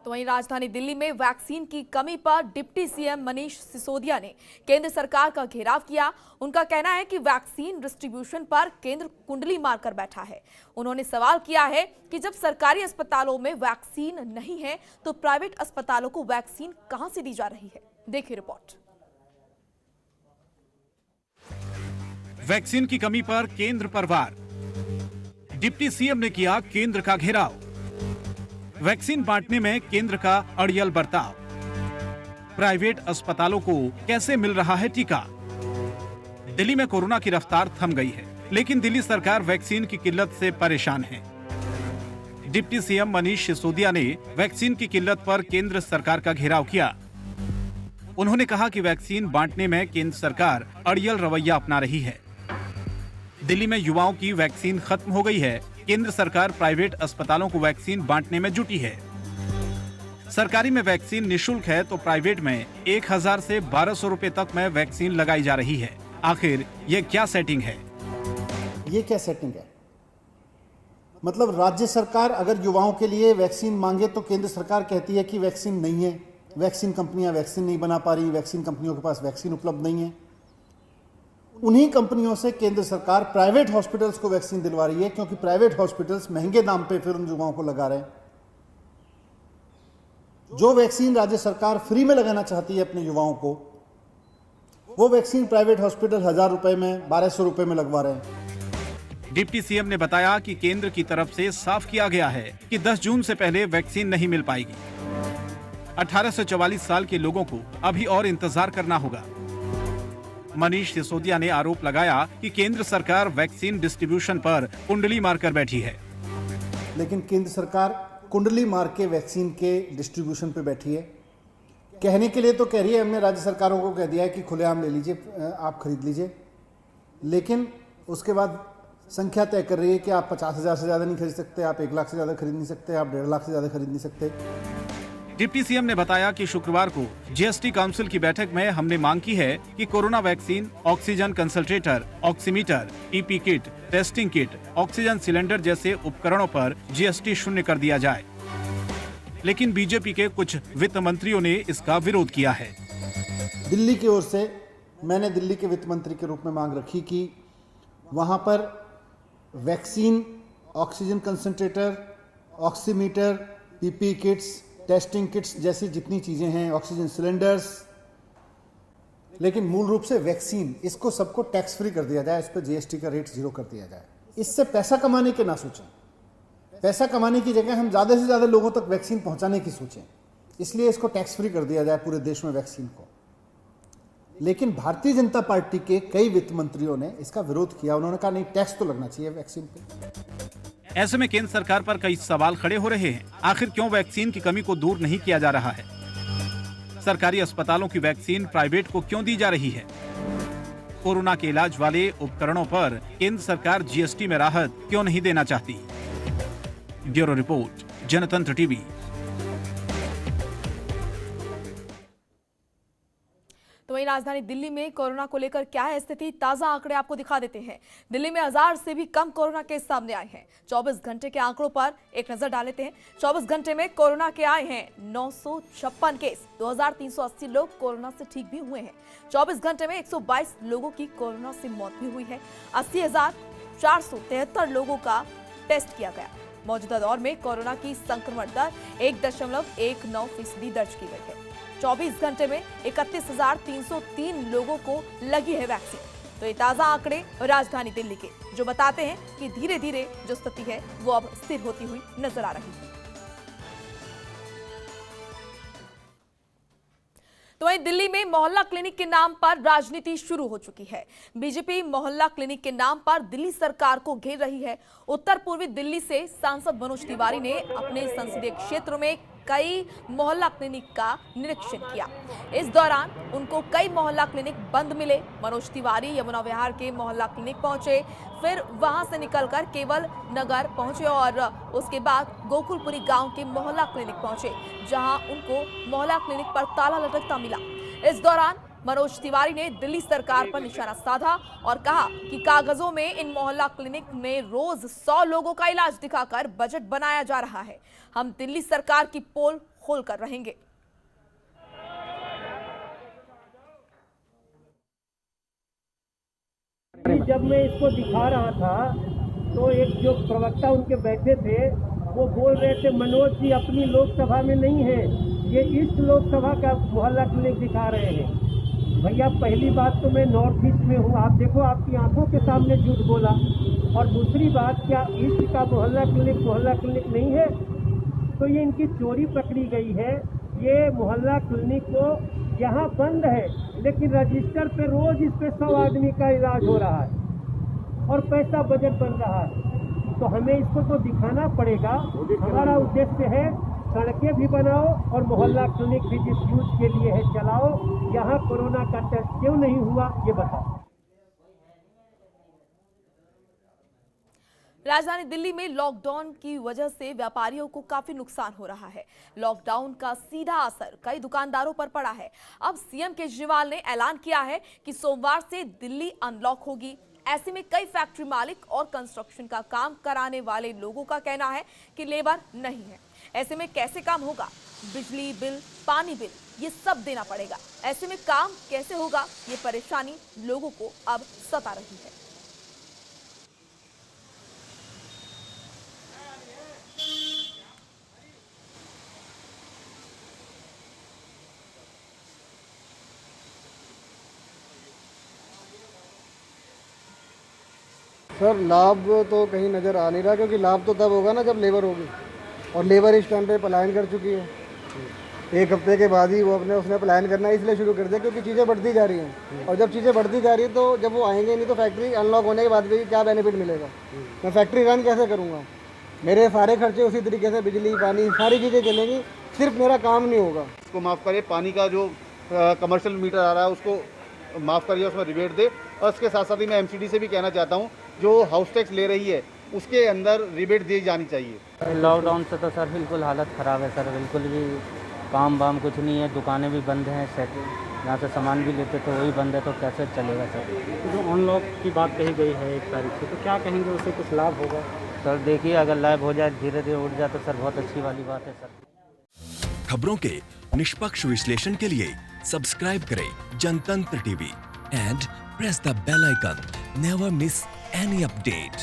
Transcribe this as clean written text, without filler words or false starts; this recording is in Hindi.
तो वहीं राजधानी दिल्ली में वैक्सीन की कमी पर डिप्टी सीएम मनीष सिसोदिया ने केंद्र सरकार का घेराव किया। उनका कहना है कि वैक्सीन डिस्ट्रीब्यूशन पर केंद्र कुंडली मारकर बैठा है। उन्होंने सवाल किया है कि जब सरकारी अस्पतालों में वैक्सीन नहीं है तो प्राइवेट अस्पतालों को वैक्सीन कहां से दी जा रही है। देखिए रिपोर्ट। वैक्सीन की कमी पर केंद्र पर वार। डिप्टी सीएम ने किया केंद्र का घेराव। वैक्सीन बांटने में केंद्र का अड़ियल बर्ताव। प्राइवेट अस्पतालों को कैसे मिल रहा है टीका। दिल्ली में कोरोना की रफ्तार थम गई है, लेकिन दिल्ली सरकार वैक्सीन की किल्लत से परेशान है। डिप्टी सीएम मनीष सिसोदिया ने वैक्सीन की किल्लत पर केंद्र सरकार का घेराव किया। उन्होंने कहा कि वैक्सीन बांटने में केंद्र सरकार अड़ियल रवैया अपना रही है। दिल्ली में युवाओं की वैक्सीन खत्म हो गई है। केंद्र सरकार प्राइवेट अस्पतालों को वैक्सीन बांटने में जुटी है। सरकारी में वैक्सीन निशुल्क है तो प्राइवेट में 1000 से 1200 रुपए तक में वैक्सीन लगाई जा रही है। आखिर ये क्या सेटिंग है? ये क्या सेटिंग है? मतलब राज्य सरकार अगर युवाओं के लिए वैक्सीन मांगे तो केंद्र सरकार कहती है कि वैक्सीन नहीं है, वैक्सीन कंपनियां वैक्सीन नहीं बना पा रही, वैक्सीन कंपनियों के पास वैक्सीन उपलब्ध नहीं है। उन्हीं कंपनियों से केंद्र सरकार प्राइवेट हॉस्पिटल्स को वैक्सीन दिलवा रही है, क्योंकि प्राइवेट हॉस्पिटल्स महंगे दाम पे फिर उन युवाओं को लगा रहे हैं। जो वैक्सीन राज्य सरकार फ्री में लगाना चाहती है अपने युवाओं को, वो वैक्सीन प्राइवेट हॉस्पिटल 1000 रुपए में, 1200 रुपए में लगवा रहे हैं। डिप्टी सीएम ने बताया कि केंद्र की तरफ से साफ किया गया है कि 10 जून से पहले वैक्सीन नहीं मिल पाएगी। 18 से 44 साल के लोगों को अभी और इंतजार करना होगा। मनीष सिसोदिया ने आरोप लगाया कि केंद्र सरकार वैक्सीन डिस्ट्रीब्यूशन पर कुंडली मारकर बैठी है। लेकिन केंद्र सरकार कुंडली मार के वैक्सीन के डिस्ट्रीब्यूशन पे बैठी है। कहने के लिए तो कह रही है, हमने राज्य सरकारों को कह दिया है कि खुलेआम ले लीजिए, आप खरीद लीजिए, लेकिन उसके बाद संख्या तय कर रही है कि आप 50,000 से ज्यादा नहीं खरीद सकते, आप 1 लाख से ज्यादा खरीद नहीं सकते, आप 1.5 लाख से ज्यादा खरीद नहीं सकते। डिप्टी सीएम ने बताया कि शुक्रवार को जीएसटी काउंसिल की बैठक में हमने मांग की है कि corona vaccine, oxygen concentrator, oximeter, PP kit, testing kit, oxygen cylinder जैसे उपकरणों पर जीएसटी शून्य कर दिया जाए। लेकिन बीजेपी के कुछ वित्त मंत्रियों ने इसका विरोध किया है। दिल्ली की ओर से मैंने दिल्ली के वित्त मंत्री के रूप में मांग रखी कि वहां पर vaccine, oxygen concentrator, oximeter, PP kits, testing kits जैसी जितनी चीजें हैं, ऑक्सीजन सिलेंडर्स, लेकिन मूल रूप से वैक्सीन, इसको सबको टैक्स फ्री कर दिया जाए, इस पर जीएसटी का रेट 0 कर दिया जाए। इससे पैसा कमाने के ना सोचें, पैसा कमाने की जगह हम ज्यादा से ज्यादा लोगों तक वैक्सीन पहुंचाने की सोचें, इसलिए इसको टैक्स फ्री कर दिया जाए पूरे देश में वैक्सीन को। लेकिन भारतीय जनता पार्टी के कई वित्त मंत्रियों ने इसका विरोध किया। उन्होंने कहा नहीं, टैक्स तो लगना चाहिए वैक्सीन पे। ऐसे में केंद्र सरकार पर कई सवाल खड़े हो रहे हैं। आखिर क्यों वैक्सीन की कमी को दूर नहीं किया जा रहा है? सरकारी अस्पतालों की वैक्सीन प्राइवेट को क्यों दी जा रही है? कोरोना के इलाज वाले उपकरणों पर केंद्र सरकार जीएसटी में राहत क्यों नहीं देना चाहती? ब्यूरो रिपोर्ट, जनतंत्र टीवी। तो वहीं राजधानी दिल्ली में कोरोना को लेकर क्या है स्थिति, ताजा आंकड़े आपको दिखा देते हैं। दिल्ली में 1000 से भी कम कोरोना केस सामने आए हैं। 24 घंटे के आंकड़ों पर एक नजर डाल लेते हैं। 24 घंटे में कोरोना के आए हैं 956 केस। 2380 लोग कोरोना से ठीक भी हुए हैं। 24 घंटे में 122 लोगों की कोरोना से मौत भी हुई है। 80,473 लोगों का टेस्ट किया गया। मौजूदा दौर में कोरोना की संक्रमण दर 1.19% दर्ज की गई है। 24 घंटे में 31,303 लोगों को लगी है वैक्सीन। तो ये ताजा आंकड़े राजधानी दिल्ली के, जो बताते हैं कि धीरे धीरे जो स्थिति है वो अब स्थिर होती हुई नजर आ रही है। तो वहीं दिल्ली में मोहल्ला क्लिनिक के नाम पर राजनीति शुरू हो चुकी है। बीजेपी मोहल्ला क्लिनिक के नाम पर दिल्ली सरकार को घेर रही है। उत्तर पूर्वी दिल्ली से सांसद मनोज तिवारी ने अपने संसदीय क्षेत्र में कई मोहल्ला क्लिनिक का निरीक्षण किया। इस दौरान उनको कई मोहल्ला क्लिनिक बंद मिले। मनोज तिवारी यमुना विहार के मोहल्ला क्लिनिक पहुंचे, फिर वहां से निकलकर केवल नगर पहुंचे और उसके बाद गोकुलपुरी गांव के मोहल्ला क्लिनिक पहुंचे, जहां उनको मोहल्ला क्लिनिक पर ताला लटकता मिला। इस दौरान मनोज तिवारी ने दिल्ली सरकार पर निशाना साधा और कहा कि कागजों में इन मोहल्ला क्लिनिक में रोज 100 लोगों का इलाज दिखाकर बजट बनाया जा रहा है। हम दिल्ली सरकार की पोल खोलकर रहेंगे। जब मैं इसको दिखा रहा था तो एक जो प्रवक्ता उनके बैठे थे वो बोल रहे थे मनोज जी अपनी लोकसभा में नहीं है, ये ईस्ट लोकसभा का मोहल्ला क्लिनिक दिखा रहे हैं। भैया पहली बात तो मैं नॉर्थ ईस्ट में हूँ, आप देखो आपकी आंखों के सामने झूठ बोला। और दूसरी बात, क्या ईस्ट का मोहल्ला क्लिनिक नहीं है? तो ये इनकी चोरी पकड़ी गई है। ये मोहल्ला क्लिनिक को यहाँ बंद है लेकिन रजिस्टर पे रोज इस पे 100 आदमी का इलाज हो रहा है और पैसा बजट बन रहा है। तो हमें इसको तो दिखाना पड़ेगा। हमारा उद्देश्य है सड़कें भी बनाओ और मोहल्ला क्लिनिक भी जिस यूज के लिए है चलाओ। यहाँ कोरोना का टेस्ट क्यों नहीं हुआ ये बताओ। राजधानी दिल्ली में लॉकडाउन की वजह से व्यापारियों को काफी नुकसान हो रहा है। लॉकडाउन का सीधा असर कई दुकानदारों पर पड़ा है। अब सीएम केजरीवाल ने ऐलान किया है कि सोमवार से दिल्ली अनलॉक होगी। ऐसे में कई फैक्ट्री मालिक और कंस्ट्रक्शन का काम कराने वाले लोगों का कहना है कि लेबर नहीं है। ऐसे में कैसे काम होगा? बिजली बिल, पानी बिल, ये सब देना पड़ेगा। ऐसे में काम कैसे होगा? ये परेशानी लोगों को अब सता रही है। सर लाभ तो कहीं नज़र आ नहीं रहा, क्योंकि लाभ तो तब होगा ना जब लेबर होगी, और लेबर इस टाइम पे पलायन कर चुकी है। एक हफ्ते के बाद ही वो उसने पलायन करना इसलिए शुरू कर दिया क्योंकि चीज़ें बढ़ती जा रही हैं, और जब चीज़ें बढ़ती जा रही है तो जब वो आएंगे नहीं तो फैक्ट्री अनलॉक होने के बाद भी क्या बेनिफिट मिलेगा? मैं फैक्ट्री रन कैसे करूँगा? मेरे सारे खर्चे उसी तरीके से, बिजली पानी सारी चीज़ें चलेंगी, सिर्फ मेरा काम नहीं होगा। उसको माफ़ करिए, पानी का जो कमर्शियल मीटर आ रहा है उसको माफ़ करिए, उसमें रिबेट दे। और उसके साथ साथ ही मैं एमसीडी से भी कहना चाहता हूँ जो हाउस टैक्स ले रही है उसके अंदर रिबेट दी जानी चाहिए। लॉकडाउन से तो सर बिल्कुल हालत ख़राब है सर, बिल्कुल भी काम वाम कुछ नहीं है, दुकानें भी बंद हैं, सेट यहाँ से सामान भी लेते तो वही बंद है, तो कैसे चलेगा सर? जो अनलॉक की बात कही गई है 1 तारीख से, तो क्या कहेंगे उससे कुछ लाभ होगा? सर देखिए अगर लाइव हो जाए, धीरे धीरे उठ जाए तो सर बहुत अच्छी वाली बात है सर। खबरों के निष्पक्ष विश्लेषण के लिए सब्सक्राइब करें Jantantra TV and press the bell icon. Never miss any update.